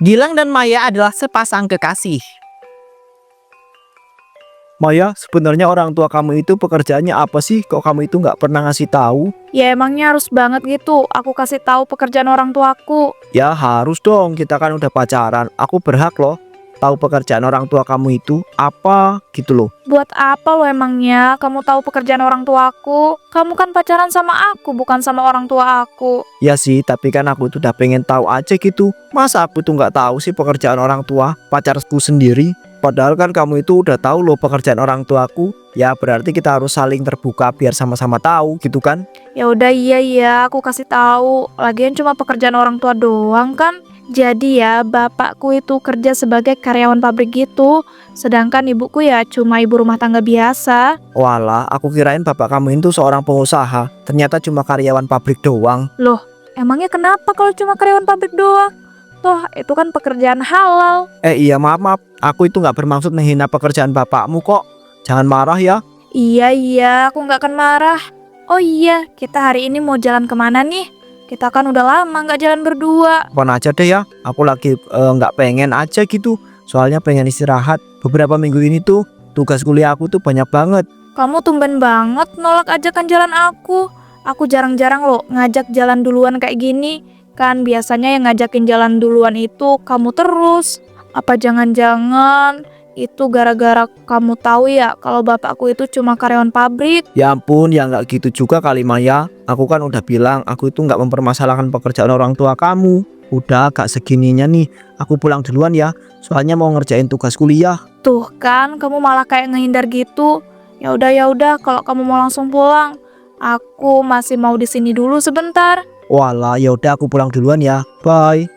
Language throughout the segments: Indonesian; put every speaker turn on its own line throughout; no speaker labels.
Gilang dan Maya adalah sepasang kekasih.
Maya, sebenarnya orang tua kamu itu pekerjaannya apa sih? Kok kamu itu nggak pernah ngasih tahu?
Ya emangnya harus banget gitu aku kasih tahu pekerjaan orang tuaku.
Ya harus dong, kita kan udah pacaran. Aku berhak loh tahu pekerjaan orang tua kamu itu apa gitu loh.
Buat apa lo emangnya kamu tahu pekerjaan orang tuaku? Kamu kan pacaran sama aku, bukan sama orang tua aku.
Ya sih, tapi kan aku itu udah pengen tahu aja gitu. Masa aku tuh nggak tahu sih pekerjaan orang tua pacarku sendiri? Padahal kan kamu itu udah tahu loh pekerjaan orang tuaku. Ya berarti kita harus saling terbuka biar sama-sama tahu gitu kan?
Ya udah iya aku kasih tahu. Lagian cuma pekerjaan orang tua doang kan. Jadi ya bapakku itu kerja sebagai karyawan pabrik gitu. Sedangkan ibuku ya cuma ibu rumah tangga biasa.
Walah, aku kirain bapak kamu itu seorang pengusaha. Ternyata cuma karyawan pabrik doang.
Loh, emangnya kenapa kalau cuma karyawan pabrik doang? Toh itu kan pekerjaan halal.
Iya maaf, aku itu nggak bermaksud menghina pekerjaan bapakmu kok. Jangan marah ya.
Iya, aku nggak akan marah. Oh iya, kita hari ini mau jalan kemana nih? Kita kan udah lama nggak jalan berdua.
Kapan aja deh ya. Aku lagi nggak pengen aja gitu. Soalnya pengen istirahat. Beberapa minggu ini tuh tugas kuliah aku tuh banyak banget.
Kamu tumben banget nolak ajakan jalan aku. Aku jarang-jarang loh ngajak jalan duluan kayak gini. Kan biasanya yang ngajakin jalan duluan itu kamu terus. Apa jangan-jangan itu gara-gara kamu tahu ya kalau bapakku itu cuma karyawan pabrik?
Ya ampun, ya nggak gitu juga kali Maya. Aku kan udah bilang aku itu nggak mempermasalahkan pekerjaan orang tua kamu. Udah agak segininya nih, aku pulang duluan ya. Soalnya mau ngerjain tugas kuliah.
Tuh kan, kamu malah kayak ngehindar gitu. Ya udah, kalau kamu mau langsung pulang, aku masih mau di sini dulu sebentar.
Walah, ya udah aku pulang duluan ya. Bye.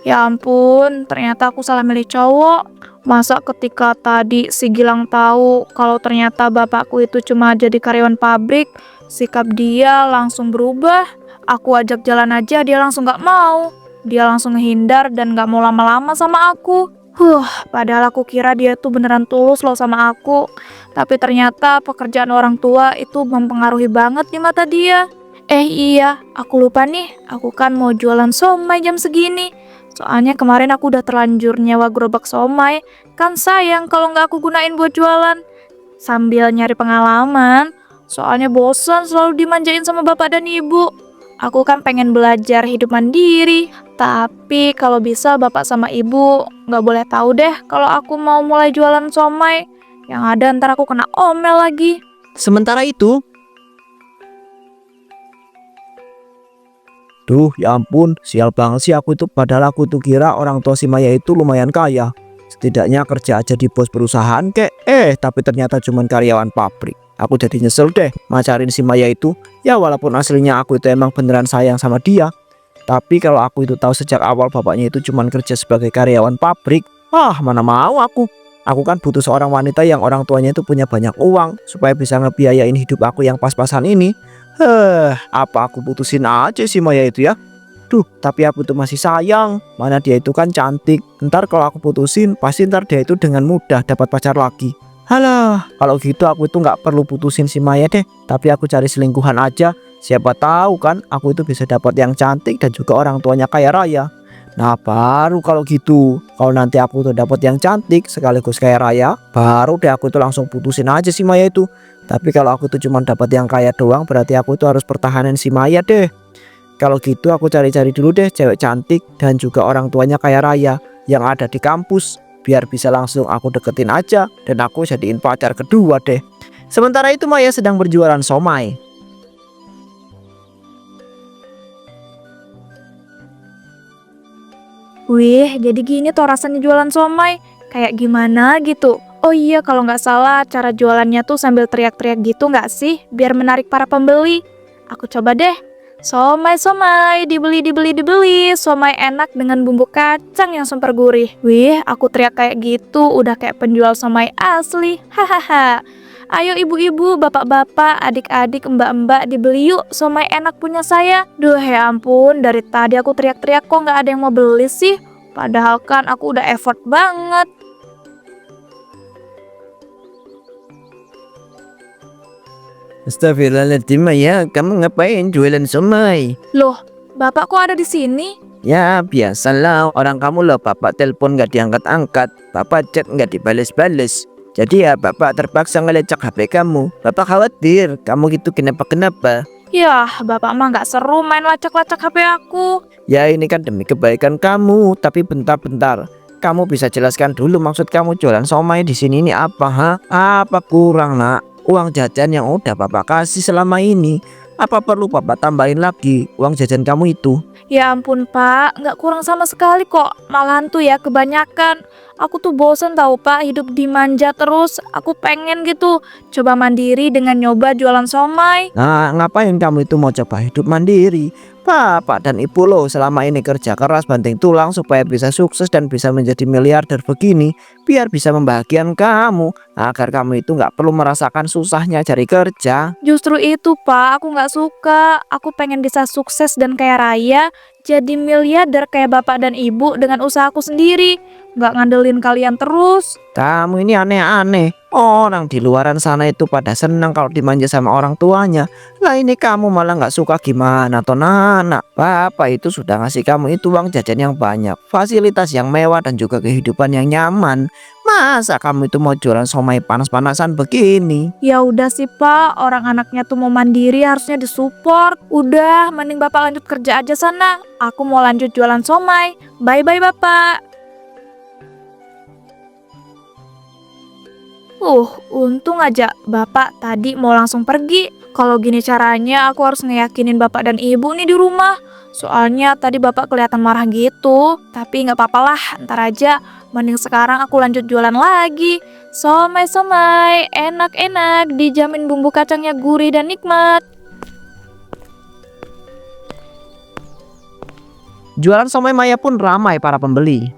Ya ampun, ternyata aku salah milih cowok. Masa ketika tadi si Gilang tahu kalau ternyata bapakku itu cuma jadi karyawan pabrik, sikap dia langsung berubah. Aku ajak jalan aja, dia langsung gak mau. Dia langsung ngehindar dan gak mau lama-lama sama aku. Padahal aku kira dia tuh beneran tulus loh sama aku. Tapi ternyata pekerjaan orang tua itu mempengaruhi banget di mata dia. Iya, aku lupa nih, aku kan mau jualan somai jam segini. Soalnya kemarin aku udah terlanjur nyewa gerobak somai. Kan sayang kalau nggak aku gunain buat jualan. Sambil nyari pengalaman. Soalnya bosan selalu dimanjain sama bapak dan ibu. Aku kan pengen belajar hidup mandiri. Tapi kalau bisa bapak sama ibu nggak boleh tahu deh kalau aku mau mulai jualan somai. Yang ada ntar aku kena omel lagi.
Sementara itu,
Duh, ya ampun, sial banget sih aku itu. Padahal aku tuh kira orang tua si Maya itu lumayan kaya. Setidaknya kerja aja di bos perusahaan kek. Tapi ternyata cuman karyawan pabrik. Aku jadi nyesel deh macarin si Maya itu. Ya walaupun aslinya aku itu emang beneran sayang sama dia. Tapi kalau aku itu tahu sejak awal bapaknya itu cuman kerja sebagai karyawan pabrik, mana mau aku. Aku kan butuh seorang wanita yang orang tuanya itu punya banyak uang supaya bisa ngebiayain hidup aku yang pas-pasan ini. Apa aku putusin aja si Maya itu ya? Duh, tapi aku tuh masih sayang. Mana dia itu kan cantik. Ntar kalau aku putusin, pasti ntar dia itu dengan mudah dapat pacar lagi. Halah, kalau gitu aku itu nggak perlu putusin si Maya deh. Tapi aku cari selingkuhan aja. Siapa tahu kan aku itu bisa dapat yang cantik dan juga orang tuanya kaya raya. Nah baru kalau gitu, kalau nanti aku tuh dapat yang cantik sekaligus kaya raya, baru deh aku tuh langsung putusin aja si Maya itu. Tapi kalau aku tuh cuma dapat yang kaya doang, berarti aku tuh harus pertahanan si Maya deh. Kalau gitu aku cari-cari dulu deh cewek cantik dan juga orang tuanya kaya raya yang ada di kampus, biar bisa langsung aku deketin aja dan aku jadiin pacar kedua deh.
sementara itu Maya sedang berjualan somai.
Wih, jadi gini tuh rasanya jualan somai. Kayak gimana gitu. Oh iya, kalau nggak salah cara jualannya tuh sambil teriak-teriak gitu nggak sih? Biar menarik para pembeli. Aku coba deh. Somai, dibeli. Somai enak dengan bumbu kacang yang super gurih. Wih, aku teriak kayak gitu udah kayak penjual somai asli. Hahaha. Ayo ibu-ibu, bapak-bapak, adik-adik, mbak-mbak, dibeli yuk somai enak punya saya. Duh ya ampun, dari tadi aku teriak-teriak kok nggak ada yang mau beli sih. Padahal kan aku udah effort banget.
Astagfirullahaladzim Maya, kamu ngapain jualan somai?
Loh, bapak kok ada di sini?
Ya biasalah, orang kamu loh, bapak telepon nggak diangkat-angkat, bapak chat nggak dibales-bales. Jadi ya bapak terpaksa ngelecek HP kamu. Bapak khawatir kamu gitu kenapa-kenapa.
Yah, bapak mah nggak seru main lacak-lacak HP aku.
Ya ini kan demi kebaikan kamu, tapi bentar-bentar. Kamu bisa jelaskan dulu maksud kamu jualan somai di sini ini apa, ha? Apa kurang, Nak? Uang jajan yang udah bapak kasih selama ini, apa perlu bapak tambahin lagi uang jajan kamu itu?
Ya ampun pak, nggak kurang sama sekali kok. Malahan tuh ya kebanyakan. Aku tuh bosen tahu pak hidup dimanja terus. Aku pengen gitu coba mandiri dengan nyoba jualan somai.
Nah, ngapain kamu itu mau coba hidup mandiri? Bapak dan ibu lo selama ini kerja keras banting tulang supaya bisa sukses dan bisa menjadi miliarder begini, biar bisa membahagiakan kamu, agar kamu itu nggak perlu merasakan susahnya cari kerja.
Justru itu pak, aku nggak suka. Aku pengen bisa sukses dan kaya raya, jadi miliarder kayak bapak dan ibu dengan usahaku sendiri. Nggak ngandelin kalian terus.
Kamu ini aneh-aneh. Orang di luaran sana itu pada senang kalau dimanja sama orang tuanya. Lah ini kamu malah nggak suka gimana toh Nana? Bapak itu sudah ngasih kamu itu uang jajan yang banyak, fasilitas yang mewah dan juga kehidupan yang nyaman. Masa kamu itu mau jualan somai panas-panasan begini?
Ya udah sih pak, orang anaknya tuh mau mandiri harusnya disupport. Udah, mending bapak lanjut kerja aja sana. Aku mau lanjut jualan somai. Bye-bye bapak. Untung aja bapak tadi mau langsung pergi. Kalau gini caranya aku harus ngeyakinin bapak dan ibu nih di rumah. Soalnya tadi bapak kelihatan marah gitu. Tapi nggak apa-apa lah, ntar aja. Mending sekarang aku lanjut jualan lagi. Somai-somai, enak-enak, dijamin bumbu kacangnya gurih dan nikmat.
Jualan somai Maya pun ramai para pembeli.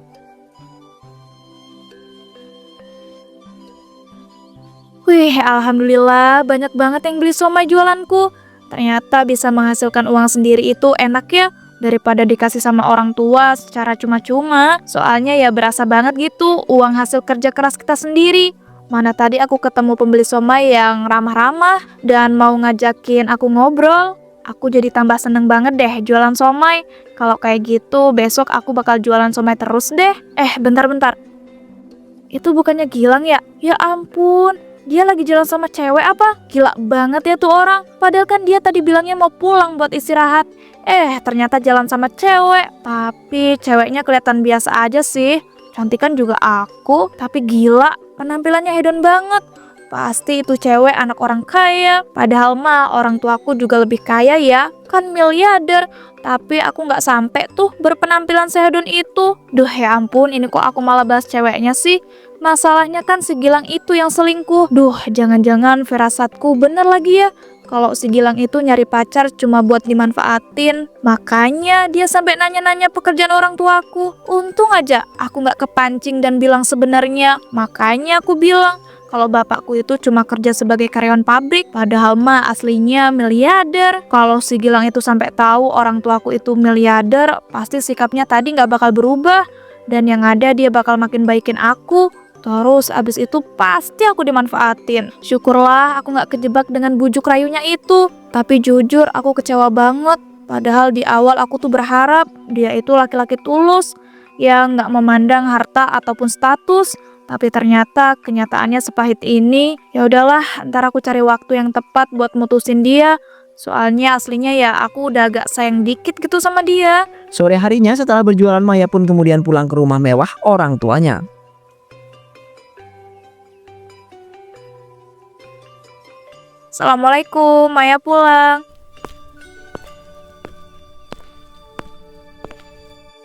Wih, alhamdulillah banyak banget yang beli somai jualanku. Ternyata bisa menghasilkan uang sendiri itu enak ya, daripada dikasih sama orang tua secara cuma-cuma. Soalnya ya berasa banget gitu uang hasil kerja keras kita sendiri. Mana tadi aku ketemu pembeli somai yang ramah-ramah dan mau ngajakin aku ngobrol. Aku jadi tambah seneng banget deh jualan somai. Kalau kayak gitu besok aku bakal jualan somai terus deh. Bentar-bentar. Itu bukannya Gilang ya? Ya ampun. Dia lagi jalan sama cewek apa? Gila banget ya tuh orang. Padahal kan dia tadi bilangnya mau pulang buat istirahat. Ternyata jalan sama cewek. Tapi ceweknya kelihatan biasa aja sih. Cantikan juga aku. Tapi gila, penampilannya hedon banget. Pasti itu cewek anak orang kaya. Padahal mah orang tuaku juga lebih kaya ya. Kan miliarder. Tapi aku nggak sampai tuh berpenampilan sehedon itu. Duh ya ampun, ini kok aku malah bahas ceweknya sih. Masalahnya kan si Gilang itu yang selingkuh. Duh, jangan-jangan firasatku bener lagi ya. Kalau si Gilang itu nyari pacar cuma buat dimanfaatin. Makanya dia sampai nanya-nanya pekerjaan orang tuaku. Untung aja aku nggak kepancing dan bilang sebenarnya. Makanya aku bilang kalau bapakku itu cuma kerja sebagai karyawan pabrik. Padahal mah aslinya miliarder. Kalau si Gilang itu sampai tahu orang tuaku itu miliarder, pasti sikapnya tadi nggak bakal berubah. Dan yang ada dia bakal makin baikin aku. Terus abis itu pasti aku dimanfaatin. Syukurlah aku gak kejebak dengan bujuk rayunya itu. Tapi jujur aku kecewa banget. Padahal di awal aku tuh berharap dia itu laki-laki tulus yang gak memandang harta ataupun status. Tapi ternyata kenyataannya sepahit ini. Ya udahlah, ntar aku cari waktu yang tepat buat mutusin dia. Soalnya aslinya ya aku udah agak sayang dikit gitu sama dia.
Sore harinya setelah berjualan Maya pun kemudian pulang ke rumah mewah orang tuanya.
Assalamualaikum, Maya pulang.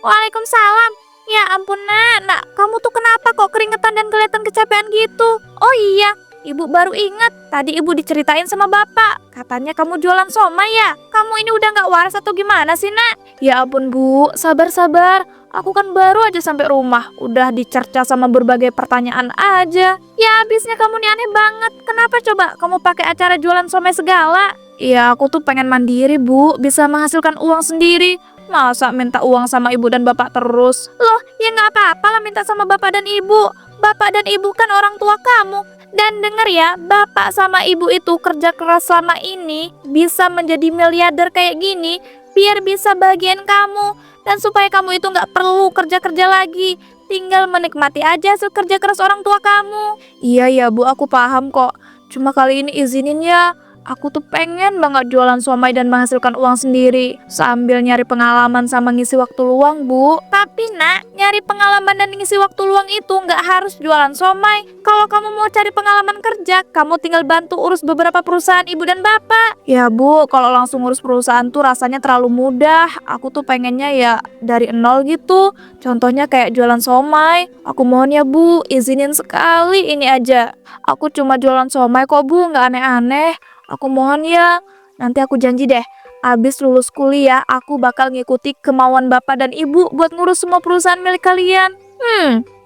Waalaikumsalam. Ya ampun nak, kamu tuh kenapa kok keringetan dan kelihatan kecapean gitu? Oh iya, ibu baru ingat, tadi ibu diceritain sama bapak. Katanya kamu jualan somai ya? Kamu ini udah gak waras atau gimana sih nak? Ya ampun bu, sabar-sabar. Aku kan baru aja sampai rumah, udah dicerca sama berbagai pertanyaan aja. Ya abisnya kamu nih aneh banget. Kenapa coba kamu pakai acara jualan somai segala? Ya aku tuh pengen mandiri bu, bisa menghasilkan uang sendiri. Masa minta uang sama ibu dan bapak terus? Loh, ya nggak apa-apa lah minta sama bapak dan ibu. Bapak dan ibu kan orang tua kamu. Dan denger ya, bapak sama ibu itu kerja keras selama ini bisa menjadi miliarder kayak gini biar bisa bagian kamu. Dan supaya kamu itu nggak perlu kerja-kerja lagi, tinggal menikmati aja hasil kerja keras orang tua kamu. Iya ya Bu, aku paham kok. Cuma kali ini izinin ya, aku tuh pengen banget jualan somai dan menghasilkan uang sendiri sambil nyari pengalaman sama ngisi waktu luang, Bu. Tapi nak, nyari pengalaman dan ngisi waktu luang itu nggak harus jualan somai. Kalau kamu mau cari pengalaman kerja, kamu tinggal bantu urus beberapa perusahaan ibu dan bapak. Ya Bu, kalau langsung urus perusahaan tuh rasanya terlalu mudah. Aku tuh pengennya ya dari nol gitu. Contohnya kayak jualan somai. Aku mohon ya Bu, izinin sekali ini aja. Aku cuma jualan somai kok Bu, nggak aneh-aneh. Aku mohon ya, nanti aku janji deh, abis lulus kuliah aku bakal ngikuti kemauan bapak dan ibu buat ngurus semua perusahaan milik kalian.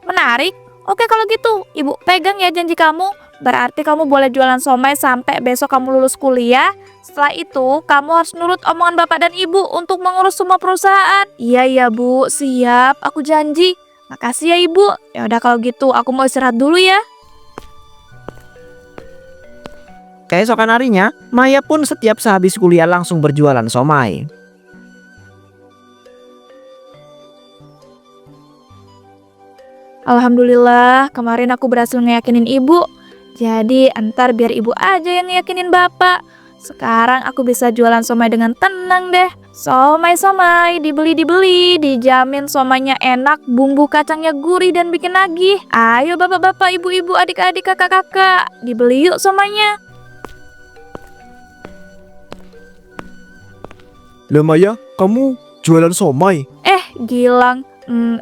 Menarik. Oke kalau gitu, ibu pegang ya janji kamu. Berarti kamu boleh jualan somai sampai besok kamu lulus kuliah. Setelah itu, kamu harus nurut omongan bapak dan ibu untuk mengurus semua perusahaan. Iya ya Bu, siap, aku janji. Makasih ya ibu. Ya udah kalau gitu, aku mau istirahat dulu ya.
Keesokan harinya, Maya pun setiap sehabis kuliah langsung berjualan somai.
Alhamdulillah, kemarin aku berhasil ngeyakinin ibu. Jadi entar biar ibu aja yang ngeyakinin bapak. Sekarang aku bisa jualan somai dengan tenang deh. Somai-somai, dibeli-dibeli, dijamin somainya enak, bumbu kacangnya gurih dan bikin nagih. Ayo bapak-bapak, ibu-ibu, adik-adik, kakak-kakak, dibeli yuk somainya.
Lah Maya, kamu jualan somai?
Gilang,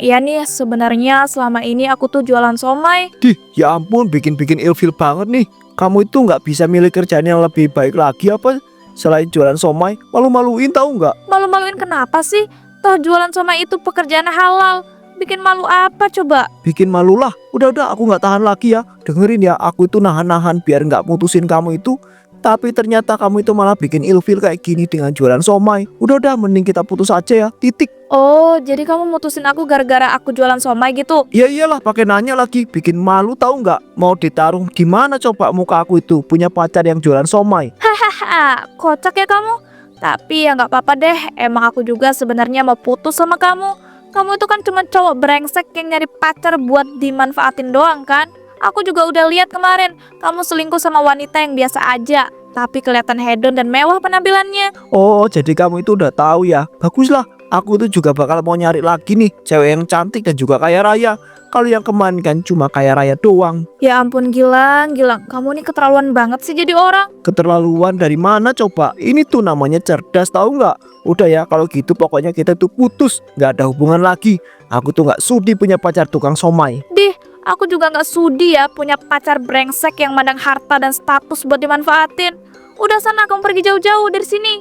iya nih sebenarnya selama ini aku tuh jualan somai.
Dih, ya ampun, bikin ilfil banget nih. Kamu itu nggak bisa milih kerjaan yang lebih baik lagi apa? Selain jualan somai, malu-maluin tahu nggak?
Malu-maluin kenapa sih? Toh jualan somai itu pekerjaan halal. Bikin malu apa coba?
Bikin malu lah. Udah, aku nggak tahan lagi ya. Dengerin ya, aku itu nahan-nahan biar nggak mutusin kamu itu. Tapi ternyata kamu itu malah bikin ilfil kayak gini dengan jualan somai. Udah, mending kita putus aja ya, titik.
Oh, jadi kamu mutusin aku gara-gara aku jualan somai gitu?
Ya iyalah, pakai nanya lagi, bikin malu tahu nggak? Mau ditaruh di mana coba muka aku itu punya pacar yang jualan somai?
Hahaha, kocak ya kamu. Tapi ya nggak apa-apa deh, emang aku juga sebenarnya mau putus sama kamu. Kamu itu kan cuma cowok brengsek yang nyari pacar buat dimanfaatin doang kan? Aku juga udah lihat kemarin, kamu selingkuh sama wanita yang biasa aja, tapi kelihatan hedon dan mewah penampilannya.
Oh, jadi kamu itu udah tahu ya. Baguslah, aku tuh juga bakal mau nyari lagi nih cewek yang cantik dan juga kaya raya. Kalau yang kemarin kan cuma kaya raya doang.
Ya ampun Gilang, kamu nih keterlaluan banget sih jadi orang.
Keterlaluan dari mana coba? Ini tuh namanya cerdas tahu nggak? Udah ya, kalau gitu pokoknya kita tuh putus, nggak ada hubungan lagi. Aku tuh nggak sudi punya pacar tukang somai.
Dih, aku juga nggak sudi ya punya pacar brengsek yang mandang harta dan status buat dimanfaatin. Udah sana kamu pergi jauh-jauh dari sini.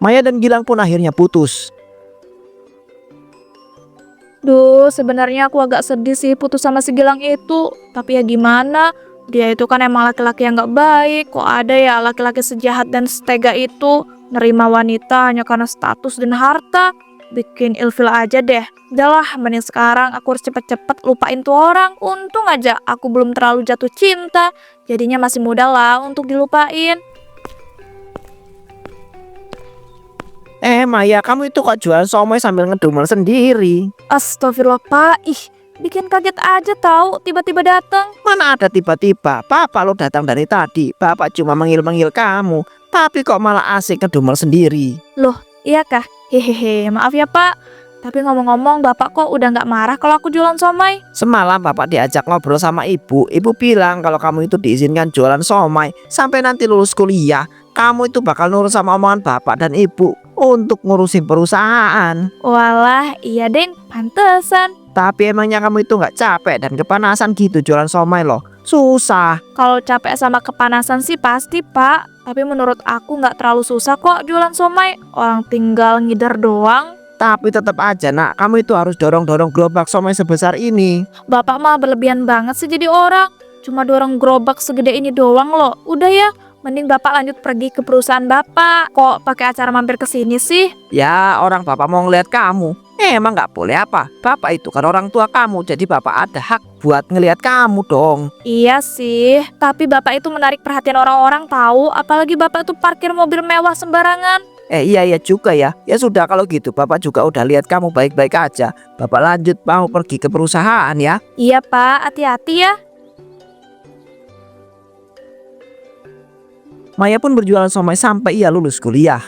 Maya dan Gilang pun akhirnya putus.
Duh, sebenarnya aku agak sedih sih putus sama si Gilang itu. Tapi ya gimana? Dia itu kan emang laki-laki yang gak baik. Kok ada ya laki-laki sejahat dan setega itu nerima wanita hanya karena status dan harta? Bikin ilfil aja deh. Udahlah, mending sekarang aku harus cepet-cepet lupain tuh orang. Untung aja aku belum terlalu jatuh cinta. Jadinya masih muda lah untuk dilupain.
Maya, kamu itu kok jualan somai sambil ngedumel sendiri?
Astagfirullah Pak, bikin kaget aja tahu tiba-tiba datang.
Mana ada tiba-tiba, Papa lo datang dari tadi. Bapak cuma manggil-manggil kamu, tapi kok malah asik ngedumel sendiri.
Loh, iya kah? Hehehe, maaf ya Pak. Tapi ngomong-ngomong, Bapak kok udah nggak marah kalau aku jualan somai?
Semalam Bapak diajak ngobrol sama ibu. Ibu bilang kalau kamu itu diizinkan jualan somai sampai nanti lulus kuliah. Kamu itu bakal nurut sama omongan Bapak dan ibu untuk ngurusin perusahaan.
Walah, iya deng, pantesan.
Tapi emangnya kamu itu nggak capek dan kepanasan gitu jualan somai loh? Susah.
Kalau capek sama kepanasan sih pasti Pak. Tapi menurut aku nggak terlalu susah kok jualan somai. Orang tinggal ngider doang.
Tapi tetap aja nak, kamu itu harus dorong-dorong gerobak somai sebesar ini.
Bapak mah berlebihan banget sih jadi orang. Cuma dorong gerobak segede ini doang loh. Udah ya, mending Bapak lanjut pergi ke perusahaan Bapak. Kok pakai acara mampir ke sini sih?
Ya, orang Bapak mau ngeliat kamu.
Emang nggak boleh apa? Bapak itu kan orang tua kamu, jadi bapak ada hak buat ngelihat kamu dong.
Iya sih, tapi bapak itu menarik perhatian orang-orang tahu, apalagi bapak tuh parkir mobil mewah sembarangan.
Iya juga ya. Ya sudah kalau gitu bapak juga udah lihat kamu baik-baik aja. Bapak lanjut mau pergi ke perusahaan ya.
Iya Pak, hati-hati ya.
Maya pun berjualan somai sampai ia lulus kuliah.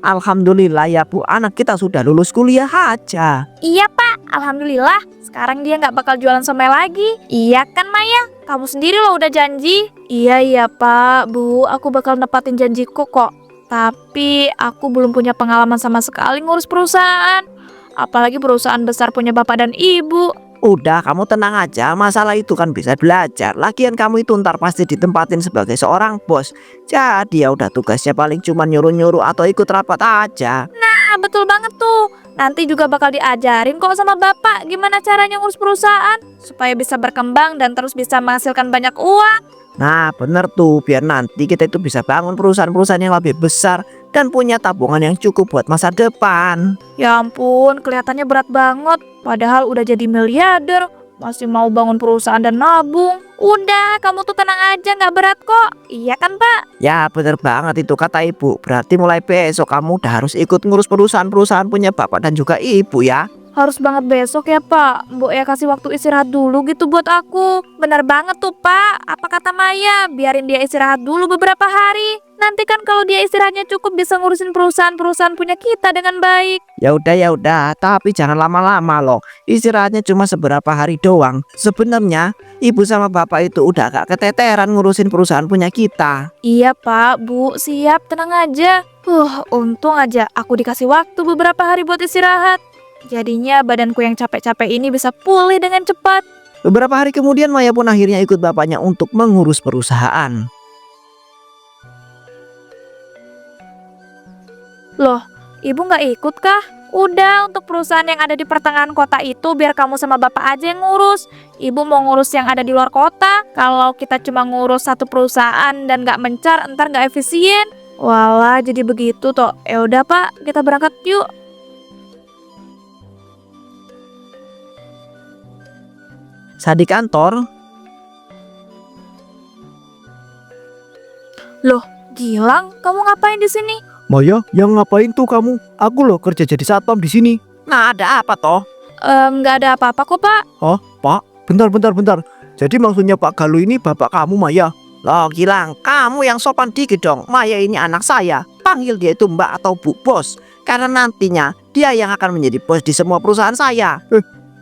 Alhamdulillah ya Bu, anak kita sudah lulus kuliah aja.
Iya Pak, alhamdulillah. Sekarang dia nggak bakal jualan somai lagi. Iya kan Maya? Kamu sendiri loh udah janji. Iya Pak, Bu, aku bakal nepatin janjiku kok. Tapi aku belum punya pengalaman sama sekali ngurus perusahaan. Apalagi perusahaan besar punya bapak dan ibu.
Udah kamu tenang aja, masalah itu kan bisa belajar. Lagian kamu itu ntar pasti ditempatin sebagai seorang bos. Jadi ya udah tugasnya paling cuma nyuruh-nyuruh atau ikut rapat aja.
Nah, betul banget tuh. Nanti juga bakal diajarin kok sama bapak gimana caranya ngurus perusahaan supaya bisa berkembang dan terus bisa menghasilkan banyak uang.
Nah bener tuh, biar nanti kita itu bisa bangun perusahaan-perusahaan yang lebih besar dan punya tabungan yang cukup buat masa depan.
Ya ampun, kelihatannya berat banget. Padahal udah jadi miliarder, masih mau bangun perusahaan dan nabung. Udah, kamu tuh tenang aja, nggak berat kok. Iya kan Pak?
Ya bener banget itu kata ibu. Berarti mulai besok kamu udah harus ikut ngurus perusahaan-perusahaan punya bapak dan juga ibu ya.
Harus banget besok ya Pak. Mbok ya kasih waktu istirahat dulu gitu buat aku. Bener banget tuh Pak. Apa kata Maya? Biarin dia istirahat dulu beberapa hari. Nanti kan kalau dia istirahatnya cukup bisa ngurusin perusahaan-perusahaan punya kita dengan baik.
Ya udah, tapi jangan lama-lama loh. Istirahatnya cuma seberapa hari doang. Sebenarnya ibu sama bapak itu udah gak keteteran ngurusin perusahaan punya kita.
Iya Pak, Bu, siap, tenang aja. Untung aja aku dikasih waktu beberapa hari buat istirahat. Jadinya badanku yang capek-capek ini bisa pulih dengan cepat.
Beberapa hari kemudian Maya pun akhirnya ikut bapaknya untuk mengurus perusahaan.
Loh, ibu nggak ikut kah? Udah, untuk perusahaan yang ada di pertengahan kota itu biar kamu sama bapak aja yang ngurus. Ibu mau ngurus yang ada di luar kota. Kalau kita cuma ngurus satu perusahaan dan nggak mencar, ntar nggak efisien. Walah, jadi begitu toh. Ya udah Pak, kita berangkat yuk.
Saat di kantor,
Loh, Gilang, kamu ngapain di sini?
Maya, yang ngapain tuh kamu? Aku loh kerja jadi satpam di sini.
nah ada apa toh?
Nggak ada apa-apa kok Pak.
Oh, Pak, bentar. Jadi maksudnya Pak Galuh ini bapak kamu, Maya?
Loh Gilang, kamu yang sopan dikit dong. Maya ini anak saya. Panggil dia itu mbak atau bu bos. Karena nantinya dia yang akan menjadi bos di semua perusahaan saya.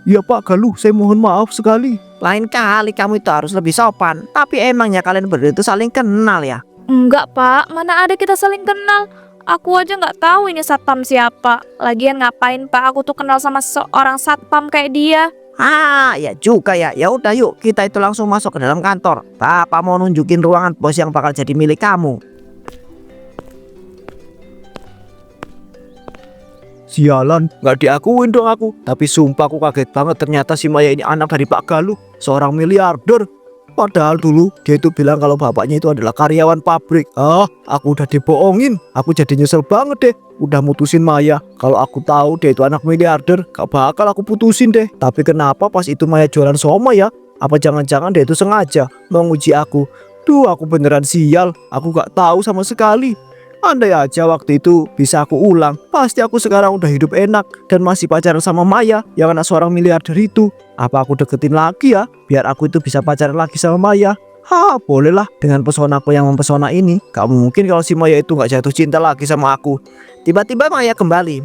Iya Pak Galuh, saya mohon maaf sekali.
Lain kali kamu itu harus lebih sopan. Tapi emangnya kalian berdua itu saling kenal ya?
Enggak Pak, mana ada kita saling kenal. Aku aja nggak tahu ini satpam siapa. Lagian ngapain Pak aku tuh kenal sama seorang satpam kayak dia.
Ah, ya juga ya. Ya udah yuk, kita itu langsung masuk ke dalam kantor. Bapak mau nunjukin ruangan bos yang bakal jadi milik kamu.
Sialan, nggak diakuin dong aku. Tapi sumpah aku kaget banget ternyata si Maya ini anak dari Pak Galuh, seorang miliarder. Padahal dulu dia itu bilang kalau bapaknya itu adalah karyawan pabrik. Aku udah dibohongin. Aku jadi nyesel banget deh. Udah mutusin Maya. Kalau aku tahu dia itu anak miliarder, gak bakal aku putusin deh. Tapi kenapa pas itu Maya jualan somai ya? Apa jangan-jangan dia itu sengaja mau nguji aku? Duh, aku beneran sial. Aku gak tahu sama sekali. Andai aja waktu itu bisa aku ulang, pasti aku sekarang udah hidup enak dan masih pacaran sama Maya yang anak seorang miliarder itu. Apa aku deketin lagi ya, biar aku itu bisa pacaran lagi sama Maya? Bolehlah, dengan pesonaku yang mempesona ini. Gak mungkin kalau si Maya itu gak jatuh cinta lagi sama aku.
Tiba-tiba Maya kembali.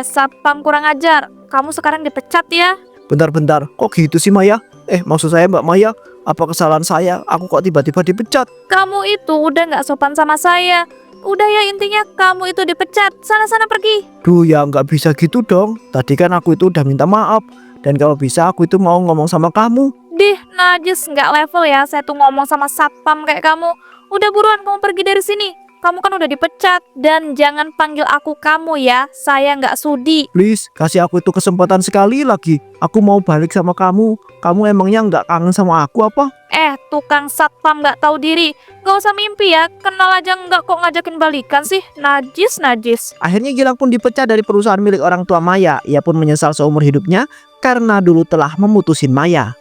Satpam kurang ajar. Kamu sekarang dipecat ya.
Bentar, kok gitu sih Maya? Maksud saya Mbak Maya, apa kesalahan saya? Aku kok tiba-tiba dipecat?
Kamu itu udah nggak sopan sama saya. Udah ya, intinya kamu itu dipecat. Sana-sana pergi.
Duh ya nggak bisa gitu dong. Tadi kan aku itu udah minta maaf. Dan kalau bisa aku itu mau ngomong sama kamu.
Dih, najis, nggak level ya. Saya tuh ngomong sama satpam kayak kamu. Udah buruan kamu pergi dari sini. kamu kan udah dipecat. Dan jangan panggil aku kamu ya, saya nggak sudi.
Please, kasih aku itu kesempatan sekali lagi. Aku mau balik sama kamu. Kamu emangnya nggak kangen sama aku apa?
Tukang satpam nggak tahu diri. Gak usah mimpi ya, kenal aja nggak kok ngajakin balikan sih. Najis.
Akhirnya Gilang pun dipecat dari perusahaan milik orang tua Maya. Ia pun menyesal seumur hidupnya karena dulu telah memutusin Maya.